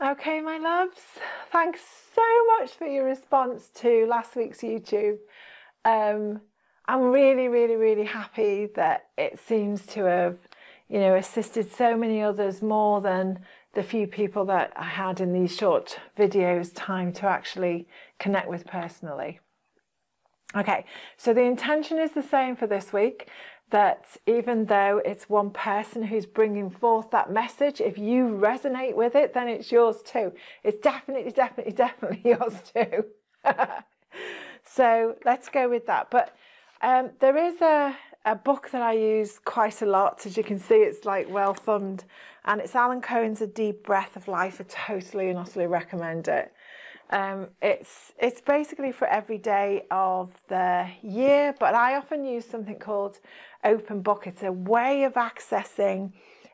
Okay, my loves, thanks so much for your response to last week's YouTube. I'm really happy that it seems to have, assisted so many others more than the few people that I had in these short videos time to actually connect with personally. Okay, so the intention is the same for this week, that even though it's one person who's bringing forth that message, if you resonate with it, then it's yours too. It's definitely yours too. So let's go with that. But there is a book that I use quite a lot. As you can see, it's like well thumbed, and it's Alan Cohen's A Deep Breath of Life. I totally and utterly recommend it. It's basically for every day of the year, but I often use something called Open Book. It's a way of accessing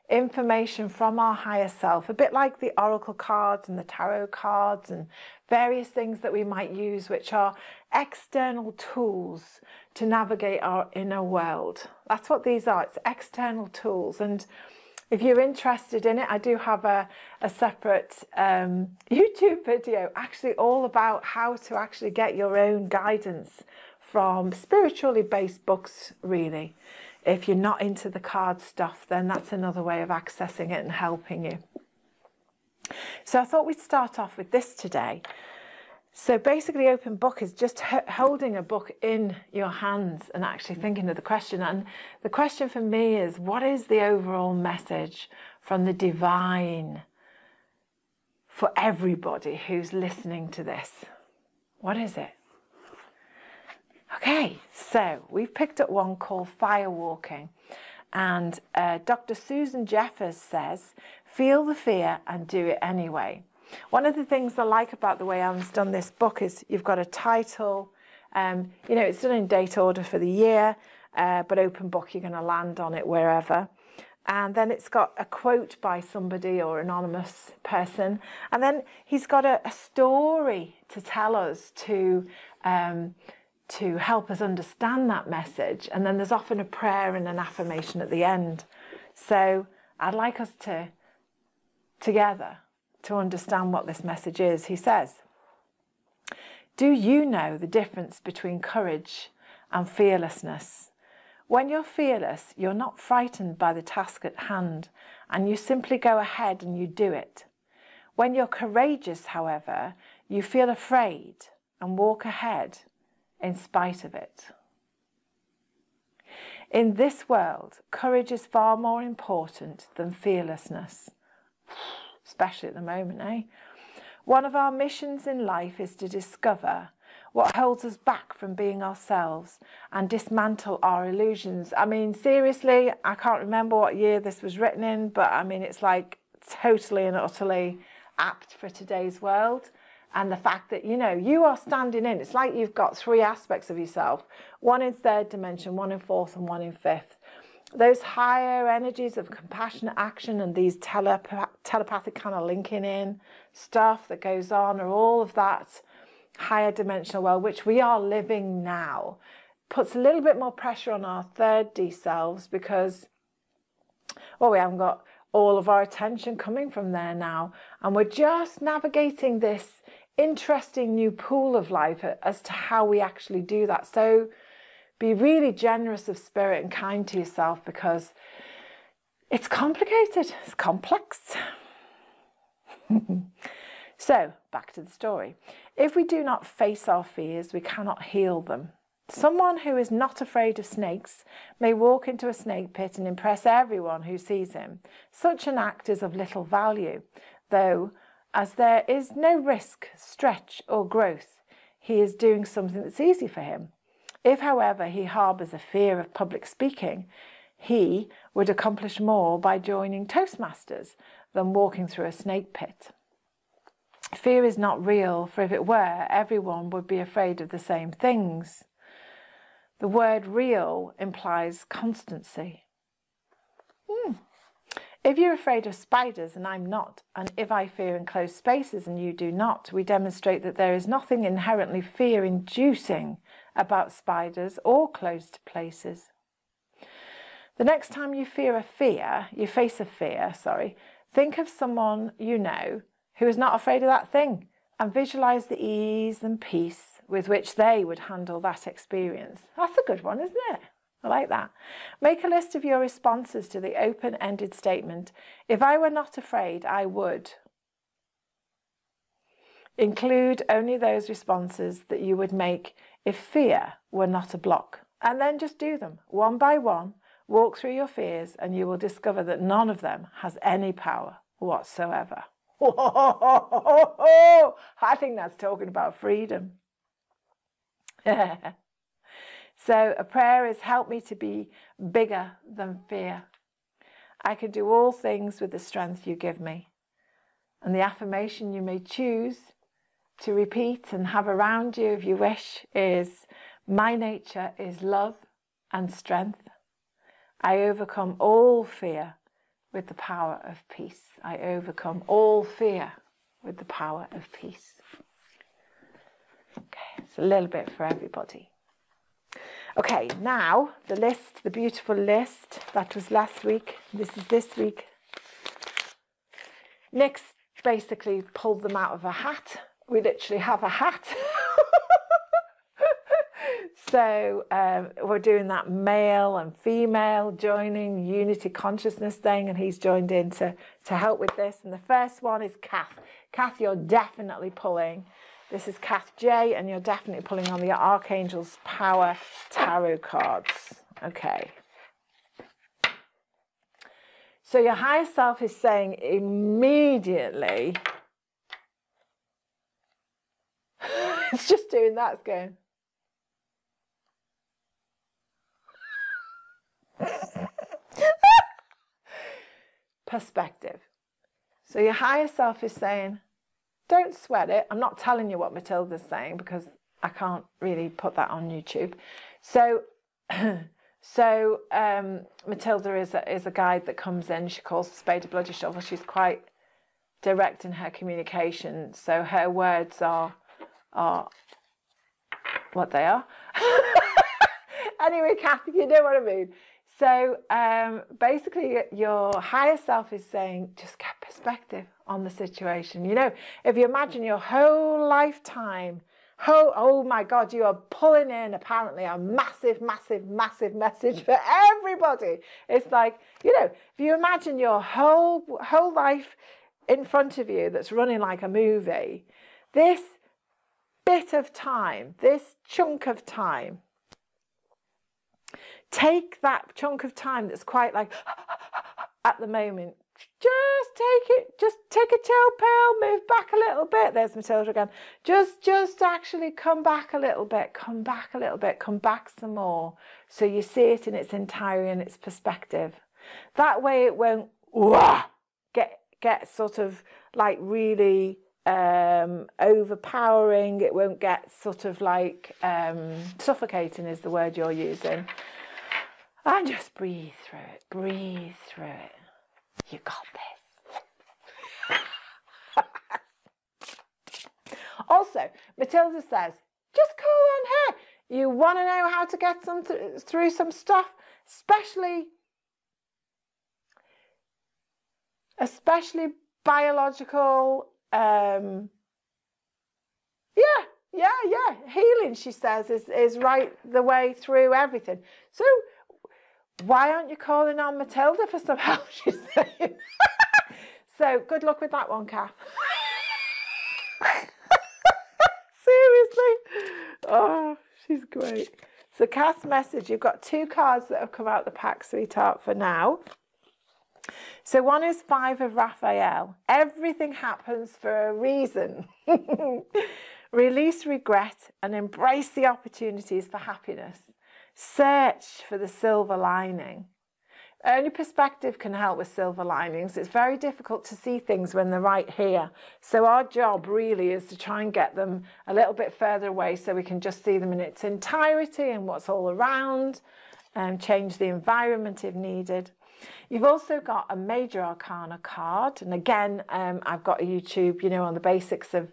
information from our higher self, a bit like the oracle cards and the tarot cards and various things that we might use, which are external tools to navigate our inner world. That's what these are. It's external tools. And if you're interested in it, I do have a separate YouTube video actually all about how to actually get your own guidance from spiritually based books, really. If you're not into the card stuff, then that's another way of accessing it and helping you. So I thought we'd start off with this today. So basically, Open Book is just holding a book in your hands and actually thinking of the question. And the question for me is, what is the overall message from the divine for everybody who's listening to this? What is it? Okay, so we've picked up one called Firewalking. And Dr. Susan Jeffers says, feel the fear and do it anyway. One of the things I like about the way Alan's done this book is you've got a title, it's done in date order for the year, but Open Book, you're going to land on it wherever. And then it's got a quote by somebody or anonymous person. And then he's got a story to tell us to help us understand that message. And then there's often a prayer and an affirmation at the end. So I'd like us to, together, to understand what this message is. He says, do you know the difference between courage and fearlessness? When you're fearless, you're not frightened by the task at hand, and you simply go ahead and you do it. When you're courageous, however, you feel afraid and walk ahead in spite of it. In this world, courage is far more important than fearlessness. Especially at the moment, eh? One of our missions in life is to discover what holds us back from being ourselves and dismantle our illusions. I mean, seriously, I can't remember what year this was written in, but I mean, it's like totally and utterly apt for today's world. And the fact that, you are standing in, it's like you've got three aspects of yourself, one in third dimension, one in fourth, and one in fifth. Those higher energies of compassionate action and these telepathic kind of linking in stuff that goes on, or all of that higher dimensional world, which we are living now, puts a little bit more pressure on our third D selves because, well, we haven't got all of our attention coming from there now. And we're just navigating this interesting new pool of life as to how we actually do that. So be really generous of spirit and kind to yourself, because it's complicated, it's complex. So, back to the story. If we do not face our fears, we cannot heal them. Someone who is not afraid of snakes may walk into a snake pit and impress everyone who sees him. Such an act is of little value, though, as there is no risk, stretch, or growth, he is doing something that's easy for him. If, however, he harbours a fear of public speaking, he would accomplish more by joining Toastmasters than walking through a snake pit. Fear is not real, for if it were, everyone would be afraid of the same things. The word real implies constancy. If you're afraid of spiders and I'm not, and if I fear enclosed spaces and you do not, we demonstrate that there is nothing inherently fear-inducing about spiders or closed places. The next time you face a fear, think of someone you know who is not afraid of that thing and visualize the ease and peace with which they would handle that experience. That's a good one, isn't it? I like that. Make a list of your responses to the open-ended statement, if I were not afraid, I would. Include only those responses that you would make if fear were not a block. And then just do them one by one. Walk through your fears and you will discover that none of them has any power whatsoever. I think that's talking about freedom. So a prayer is, help me to be bigger than fear. I can do all things with the strength you give me. And the affirmation you may choose to repeat and have around you if you wish is, my nature is love and strength. I overcome all fear with the power of peace. I overcome all fear with the power of peace. Okay, it's a little bit for everybody. Okay, now the list, the beautiful list. That was last week. This is this week. Nick's basically pulled them out of a hat. We literally have a hat. So we're doing that male and female joining unity consciousness thing, and he's joined in to help with this. And the first one is Kath. Kath, you're definitely pulling. This is Kath J, and you're definitely pulling on the Archangel's Power Tarot cards. Okay. So your higher self is saying immediately, it's just doing that, it's going. Perspective. So your higher self is saying, don't sweat it. I'm not telling you what Matilda's saying because I can't really put that on YouTube. So Matilda is a guide that comes in. She calls the spade a bloody shovel. She's quite direct in her communication. So her words are what they are. Anyway, Kathy, you know what I mean. So basically your higher self is saying, just get perspective on the situation. You know, if you imagine your whole lifetime, oh my God, you are pulling in apparently a massive, massive, massive message for everybody. It's like, you know, if you imagine your whole life in front of you that's running like a movie, this bit of time, this chunk of time, take that chunk of time that's quite like at the moment. Just take a chill pill, move back a little bit. There's Matilda again. Just actually come back a little bit, come back some more. So you see it in its entirety and its perspective. That way it won't get sort of like really overpowering. It won't get sort of like suffocating is the word you're using. And just breathe through it, breathe through it. You got this. Also, Matilda says, just call on her. You want to know how to get through some stuff, especially biological, healing, she says, is right the way through everything. So why aren't you calling on Matilda for some help, she's saying. So good luck with that one, Kath. Seriously. Oh, she's great. So Kath's message, you've got 2 cards that have come out the pack, sweetheart, for now. So one is 5 of Raphael. Everything happens for a reason. Release regret and embrace the opportunities for happiness. Search for the silver lining. Only perspective can help with silver linings. It's very difficult to see things when they're right here. So our job really is to try and get them a little bit further away so we can just see them in its entirety and what's all around, and change the environment if needed. You've also got a major arcana card. And again, I've got a YouTube, you know, on the basics of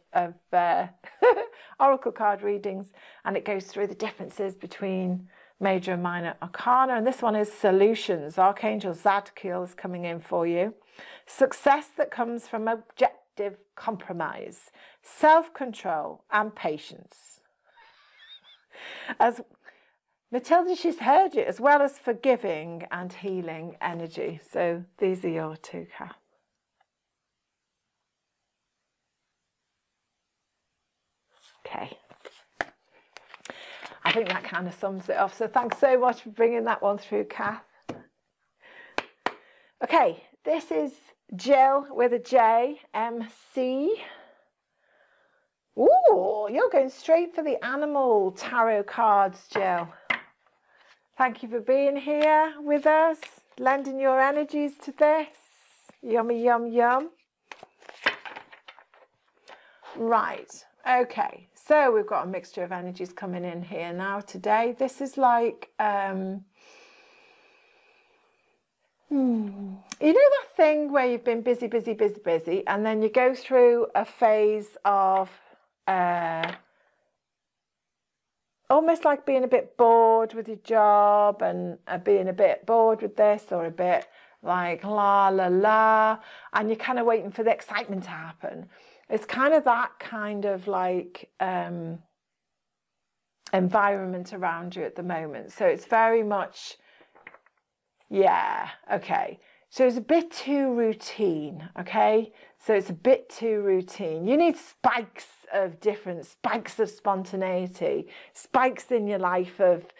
oracle card readings, and it goes through the differences between major and minor arcana. And this one is solutions. Archangel Zadkiel is coming in for you. Success that comes from objective compromise, self-control and patience. As Matilda, she's heard you, as well as forgiving and healing energy. So these are your two, Kath. Okay. I think that kind of sums it up. So thanks so much for bringing that one through, Kath. Okay, this is Jill with a J, MC. Ooh, you're going straight for the animal tarot cards, Jill. Thank you for being here with us, lending your energies to this. Yummy, yum, yum. Right, okay. So we've got a mixture of energies coming in here now today. This is like, you know that thing where you've been busy, busy, busy, busy, and then you go through a phase of almost like being a bit bored with your job and being a bit bored with this, or a bit like la, la, la, and you're kind of waiting for the excitement to happen. It's kind of that kind of like environment around you at the moment. So it's very much, yeah, okay. So it's a bit too routine, okay? So it's a bit too routine. You need spikes of difference, spikes of spontaneity, spikes in your life of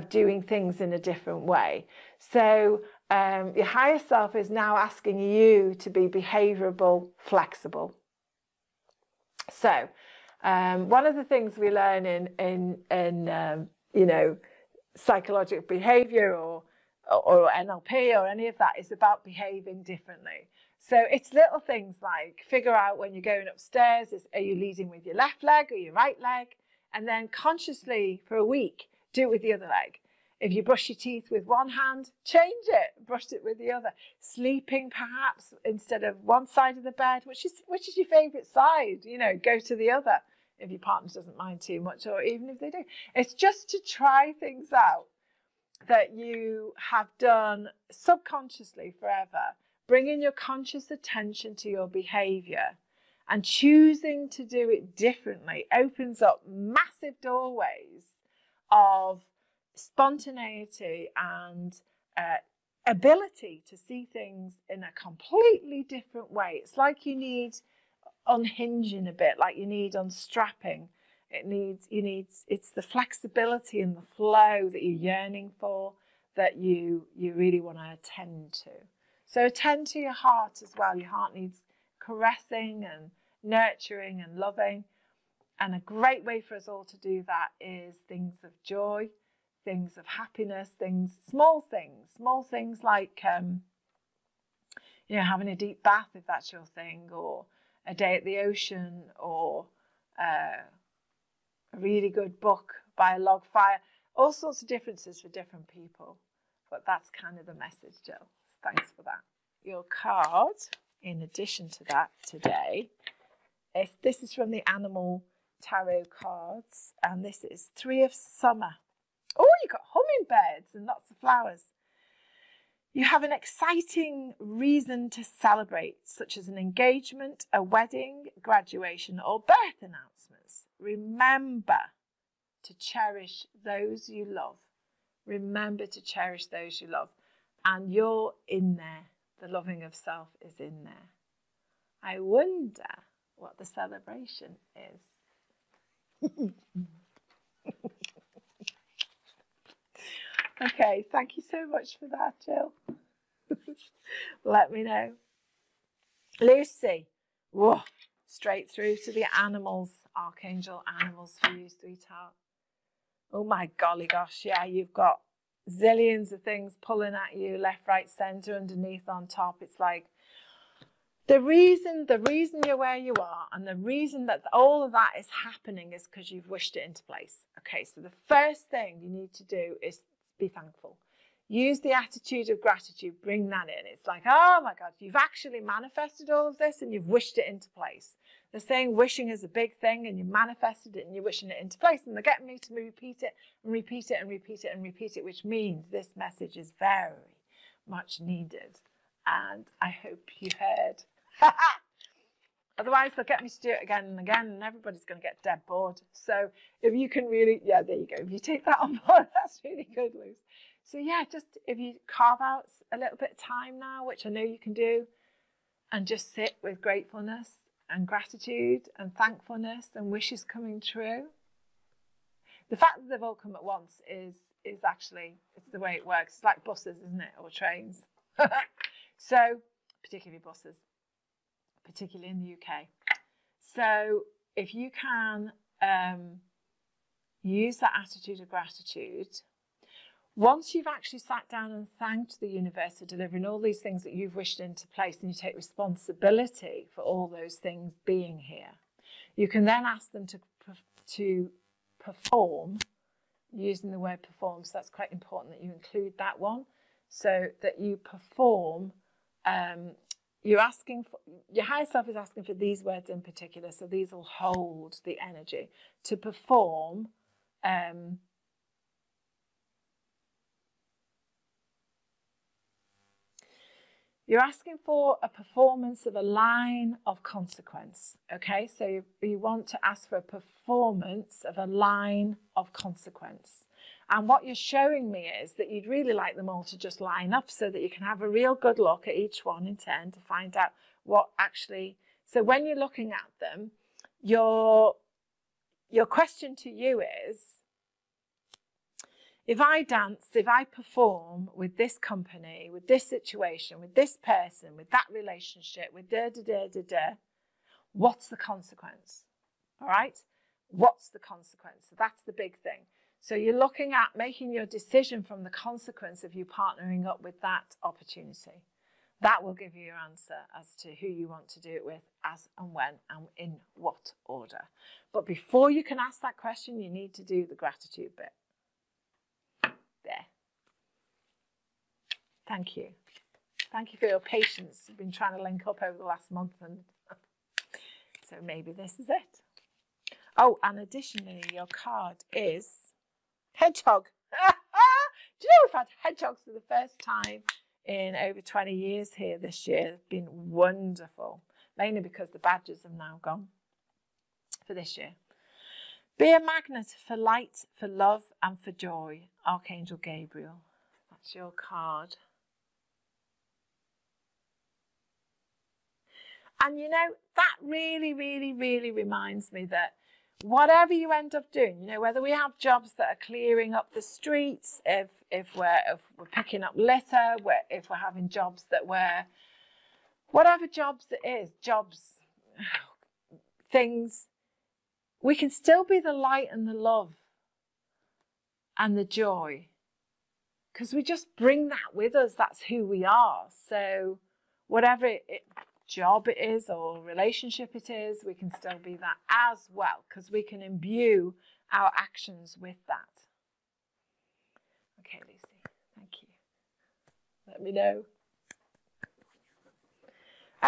doing things in a different way. So your higher self is now asking you to be behaviorable, flexible. So one of the things we learn in you know, psychological behavior or NLP or any of that is about behaving differently. So it's little things like figure out when you're going upstairs, are you leading with your left leg or your right leg? And then consciously for a week, do it with the other leg. If you brush your teeth with one hand, change it, brush it with the other. Sleeping perhaps instead of one side of the bed, which is your favourite side, you know, go to the other if your partner doesn't mind too much, or even if they do. It's just to try things out that you have done subconsciously forever, bringing your conscious attention to your behaviour and choosing to do it differently opens up massive doorways of spontaneity and ability to see things in a completely different way. It's like you need unhinging a bit, like you need unstrapping. It's the flexibility and the flow that you're yearning for that you really want to attend to. So attend to your heart as well. Your heart needs caressing and nurturing and loving. And a great way for us all to do that is things of joy, things of happiness, small things like, you know, having a deep bath if that's your thing, or a day at the ocean, or a really good book by a log fire. All sorts of differences for different people. But that's kind of the message, Jill. Thanks for that. Your card, in addition to that today, this is from the Animal Tarot cards, and this is 3 of Summer. Oh, you've got hummingbirds and lots of flowers. You have an exciting reason to celebrate, such as an engagement, a wedding, graduation, or birth announcements. Remember to cherish those you love. Remember to cherish those you love. And you're in there. The loving of self is in there. I wonder what the celebration is. Okay, thank you so much for that, Jill. Let me know. Lucy, whoa, straight through to the animals, Archangel animals for you, sweetheart. Oh my golly gosh, yeah, you've got zillions of things pulling at you, left, right, centre, underneath, on top. It's like the reason you're where you are, and the reason that all of that is happening is because you've wished it into place. Okay, so the first thing you need to do is be thankful. use the attitude of gratitude, bring that in. It's like, oh my God, you've actually manifested all of this and you've wished it into place. They're saying wishing is a big thing and you manifested it and you're wishing it into place. And they're getting me to repeat it and repeat it and repeat it and repeat it, which means this message is very much needed. And I hope you heard. Otherwise, they'll get me to do it again and again, and everybody's going to get dead bored. So if you can really, yeah, there you go. If you take that on board, that's really good, Luce. So yeah, just if you carve out a little bit of time now, which I know you can do, and just sit with gratefulness and gratitude and thankfulness and wishes coming true. The fact that they've all come at once is actually, it's the way it works. It's like buses, isn't it? Or trains. So, particularly buses. Particularly in the UK. So if you can use that attitude of gratitude, once you've actually sat down and thanked the universe for delivering all these things that you've wished into place, and you take responsibility for all those things being here, you can then ask them to perform, using the word perform. So that's quite important that you include that one, so that you perform. You're asking for, your higher self is asking for these words in particular, so these will hold the energy to perform. You're asking for a performance of a line of consequence, okay? So you want to ask for a performance of a line of consequence. And what you're showing me is that you'd really like them all to just line up so that you can have a real good look at each one in turn to find out what actually... So when you're looking at them, your question to you is, if I dance, if I perform with this company, with this situation, with this person, with that relationship, with what's the consequence? All right? What's the consequence? So that's the big thing. So you're looking at making your decision from the consequence of you partnering up with that opportunity. That will give you your answer as to who you want to do it with, as and when, and in what order. But before you can ask that question, you need to do the gratitude bit. There. Thank you. Thank you for your patience. I've been trying to link up over the last month, and so maybe this is it. Oh, and additionally, your card is hedgehog. Do you know we've had hedgehogs for the first time in over 20 years here this year? It's been wonderful, mainly because the badgers have now gone for this year. Be a magnet for light, for love, and for joy. Archangel Gabriel. That's your card. And you know, that really, really, really reminds me that whatever you end up doing, you know, whether we have jobs that are clearing up the streets, if we're picking up litter, if we're having jobs that we're, whatever jobs it is, things, we can still be the light and the love and the joy, because we just bring that with us. That's who we are. So whatever job it is or relationship it is, we can still be that as well, because we can imbue our actions with that. Okay, Lucy, thank you. Let me know.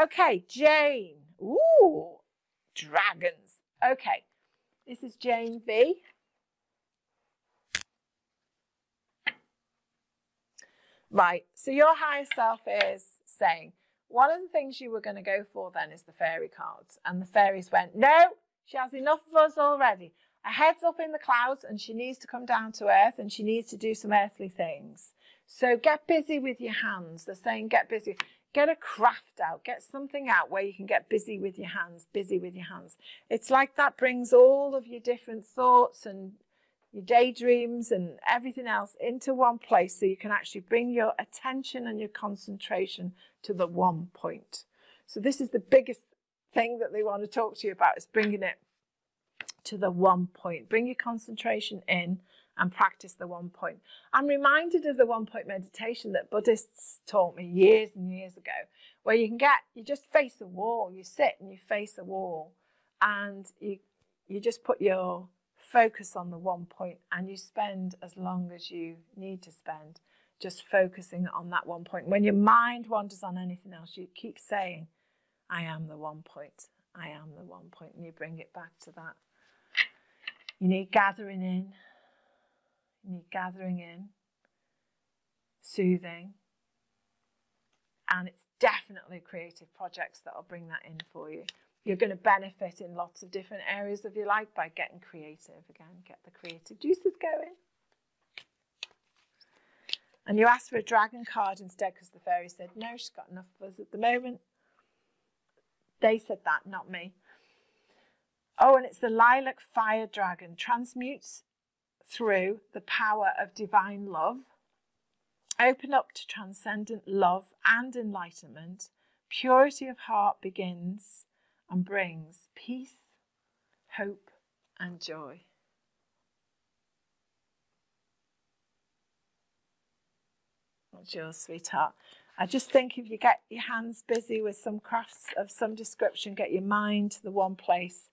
Okay, Jane. Ooh, dragons. Okay, this is Jane V. Right, so your higher self is saying, one of the things you were going to go for then is the fairy cards. And the fairies went, no, she has enough of us already. Her head's up in the clouds and she needs to come down to earth and she needs to do some earthly things. So get busy with your hands. They're saying get busy. Get a craft out. Get something out where you can get busy with your hands, busy with your hands. It's like that brings all of your different thoughts and your daydreams and everything else into one place, so you can actually bring your attention and your concentration to the one point. So this is the biggest thing that they want to talk to you about, is bringing it to the one point. Bring your concentration in and practice the one point. I'm reminded of the one point meditation that Buddhists taught me years and years ago, where you just face a wall. You sit and you face a wall, and you just put your focus on the one point, and you spend as long as you need to spend just focusing on that one point. When your mind wanders on anything else, you keep saying, I am the one point. I am the one point. And you bring it back to that. You need gathering in. You need gathering in. Soothing. And it's definitely creative projects that will bring that in for you. You're going to benefit in lots of different areas of your life by getting creative. Again, get the creative juices going. And you asked for a dragon card instead because the fairy said, no, she's got enough of us at the moment. They said that, not me. Oh, and it's the lilac fire dragon. Transmutes through the power of divine love. Open up to transcendent love and enlightenment. Purity of heart begins and brings peace, hope, and joy. What's yours, sweetheart? I just think if you get your hands busy with some crafts of some description, get your mind to the one place,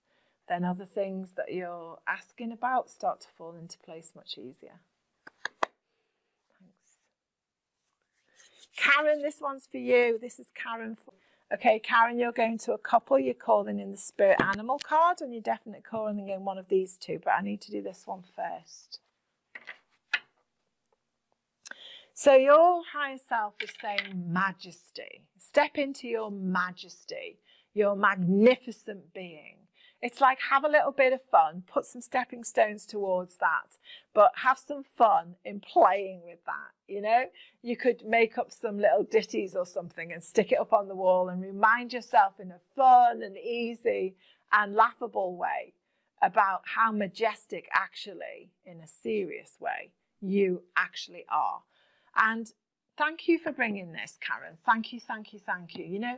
then other things that you're asking about start to fall into place much easier. Thanks. Karen, this one's for you. This is Karen. Okay, Karen, you're going to a couple. You're calling in the spirit animal card, and you're definitely calling in one of these two, but I need to do this one first. So your higher self is saying majesty. Step into your majesty, your magnificent being. It's like have a little bit of fun, put some stepping stones towards that, but have some fun in playing with that, you know? You could make up some little ditties or something and stick it up on the wall and remind yourself in a fun and easy and laughable way about how majestic actually, in a serious way, you actually are. And thank you for bringing this, Karen. Thank you, thank you, thank you. You know,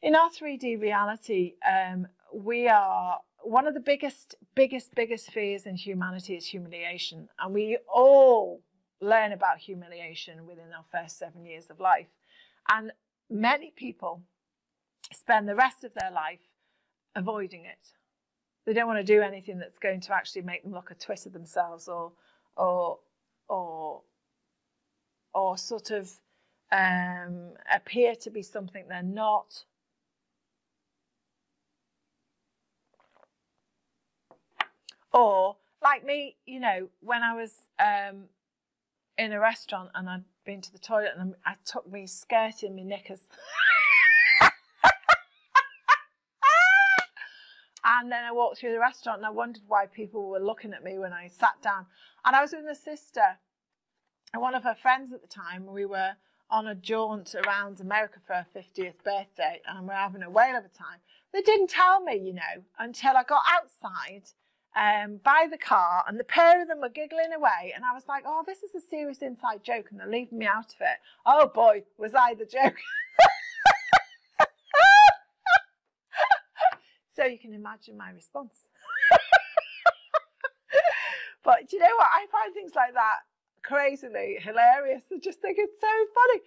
in our 3D reality, we are one of the biggest fears in humanity is humiliation. And we all learn about humiliation within our first 7 years of life. And many people spend the rest of their life avoiding it. They don't want to do anything that's going to actually make them look a twit of themselves or sort of appear to be something they're not. Or, like me, you know, when I was in a restaurant and I'd been to the toilet and I took my skirt in my knickers. And then I walked through the restaurant and I wondered why people were looking at me when I sat down. And I was with my sister and one of her friends at the time. We were on a jaunt around America for her 50th birthday and we're having a whale of a time. They didn't tell me, you know, until I got outside by the car and the pair of them were giggling away and I was like, oh, this is a serious inside joke and they're leaving me out of it. Oh boy, was I the joke. So you can imagine my response. But do you know what? I find things like that crazily hilarious. I just think it's so funny.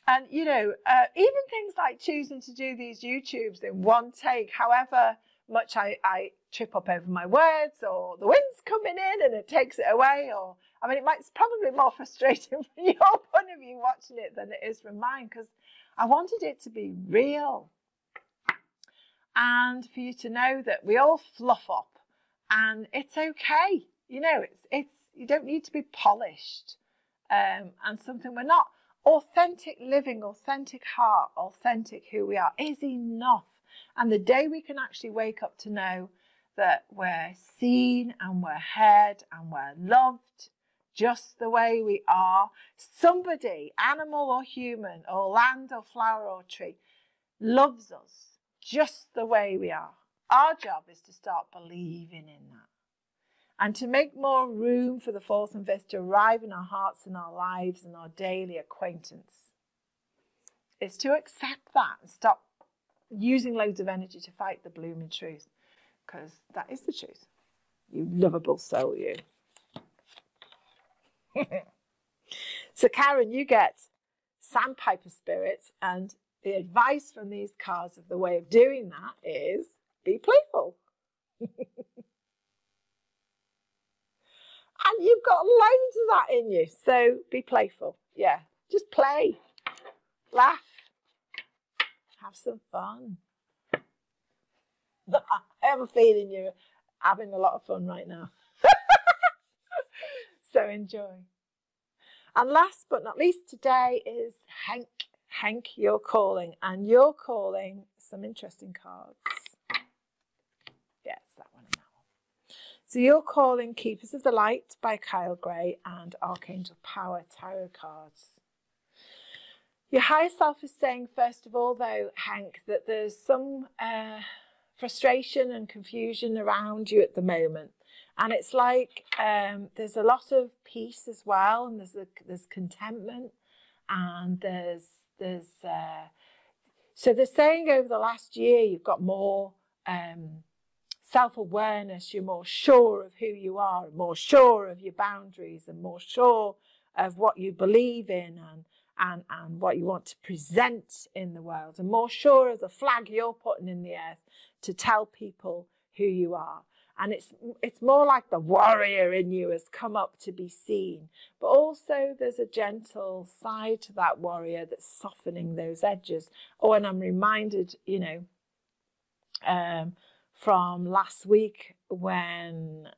And, you know, even things like choosing to do these YouTubes in one take, however much I trip up over my words or the wind's coming in and it takes it away. Or, I mean, it's probably more frustrating from your point of view watching it than it is from mine because I wanted it to be real. And for you to know that we all fluff up and it's okay. You know, it's you don't need to be polished and something we're not. Authentic living, authentic heart, authentic who we are is enough. And the day we can actually wake up to know that we're seen and we're heard and we're loved just the way we are, somebody, animal or human or land or flower or tree, loves us just the way we are. Our job is to start believing in that. And to make more room for the fourth and fifth to arrive in our hearts and our lives and our daily acquaintance. It's to accept that and stop using loads of energy to fight the blooming truth. Because that is the truth. You lovable soul, you. So Karen, you get Sandpiper Spirit, and the advice from these cards of the way of doing that is be playful. And you've got loads of that in you. So be playful. yeah, just play, laugh, have some fun. I have a feeling you're having a lot of fun right now. So enjoy. And last but not least today is Hank. Hank, you're calling. And you're calling some interesting cards. Yes, that one and that one. So you're calling Keepers of the Light by Kyle Gray and Archangel Power Tarot cards. Your higher self is saying, first of all, though, Hank, that there's some frustration and confusion around you at the moment. And it's like there's a lot of peace as well, and there's contentment, and so they're saying over the last year you've got more self-awareness, you're more sure of who you are, more sure of your boundaries, and more sure of what you believe in and what you want to present in the world, and more sure of the flag you're putting in the earth to tell people who you are. And it's more like the warrior in you has come up to be seen. But also there's a gentle side to that warrior that's softening those edges. Oh, and I'm reminded, you know, from last week when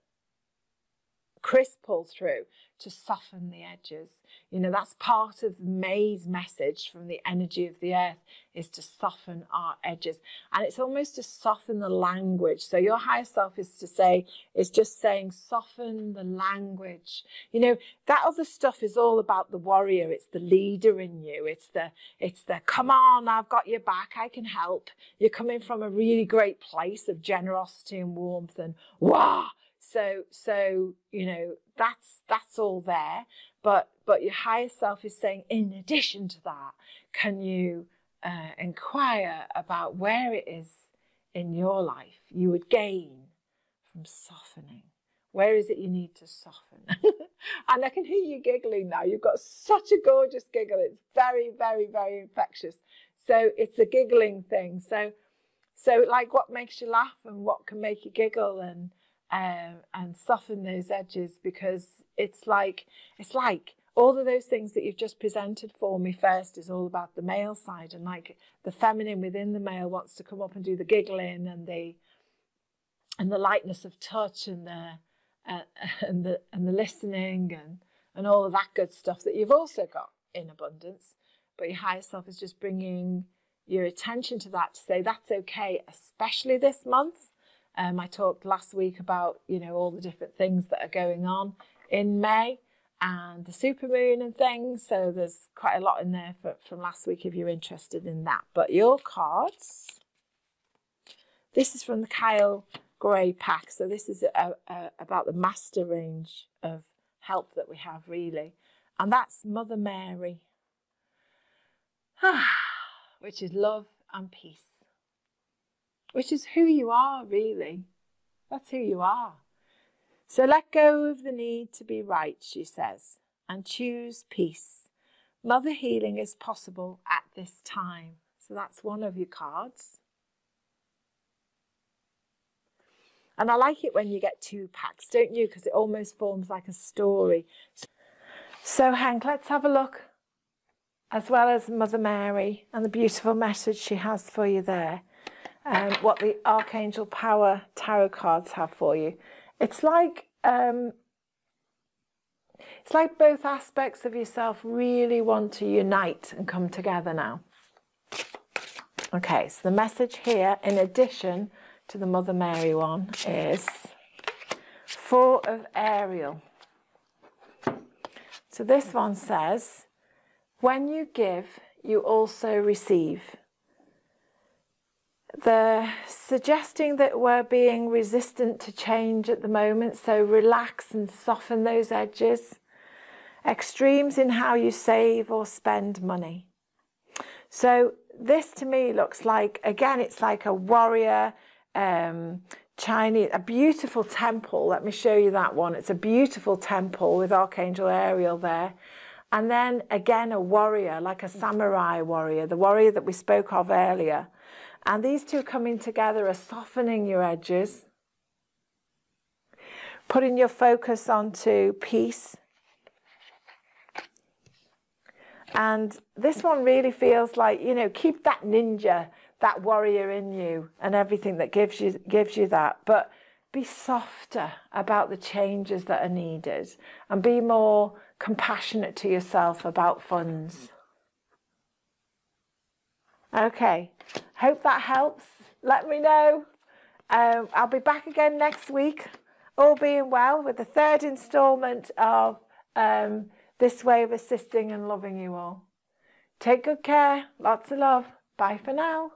Chris pulled through to soften the edges. You know, that's part of May's message from the energy of the earth, is to soften our edges. And it's almost to soften the language. So your higher self is just saying, soften the language. You know, that other stuff is all about the warrior. It's the leader in you. It's the come on, I've got your back, I can help. You're coming from a really great place of generosity and warmth and wow. So you know, that's all there, but your higher self is saying, in addition to that, can you inquire about where it is in your life you would gain from softening? Where is it you need to soften? And I can hear you giggling now. You've got such a gorgeous giggle. It's very, very, very infectious. So it's a giggling thing. So like, what makes you laugh and what can make you giggle and soften those edges, because it's like all of those things that you've just presented for me first is all about the male side, and like the feminine within the male wants to come up and do the giggling and the lightness of touch and the listening and all of that good stuff that you've also got in abundance. But your higher self is just bringing your attention to that, to say that's okay, especially this month. I talked last week about, you know, all the different things that are going on in May and the supermoon and things. So there's quite a lot in there from last week if you're interested in that. But your cards, this is from the Kyle Gray pack. So this is about the master range of help that we have, really. And that's Mother Mary, which is love and peace. Which is who you are, really. That's who you are. So let go of the need to be right, she says, and choose peace. Mother healing is possible at this time. So that's one of your cards. And I like it when you get two packs, don't you? Because it almost forms like a story. So Hank, let's have a look, as well as Mother Mary and the beautiful message she has for you there. What the Archangel Power Tarot cards have for you. It's like both aspects of yourself really want to unite and come together now. Okay, so the message here, in addition to the Mother Mary one, is Four of Ariel. So this one says, when you give, you also receive. They're suggesting that we're being resistant to change at the moment, so relax and soften those edges. Extremes in how you save or spend money. So this to me looks like, again, it's like a warrior, Chinese, a beautiful temple. Let me show you that one. It's a beautiful temple with Archangel Ariel there. And then again, a warrior, like a samurai warrior, the warrior that we spoke of earlier. And these two coming together are softening your edges, putting your focus onto peace, And this one really feels like, you know, keep that ninja, that warrior in you and everything that gives you that. But be softer about the changes that are needed and be more compassionate to yourself about funds. Okay, hope that helps. Let me know. I'll be back again next week, all being well, with the third instalment of this way of assisting and loving you all. Take good care. Lots of love. Bye for now.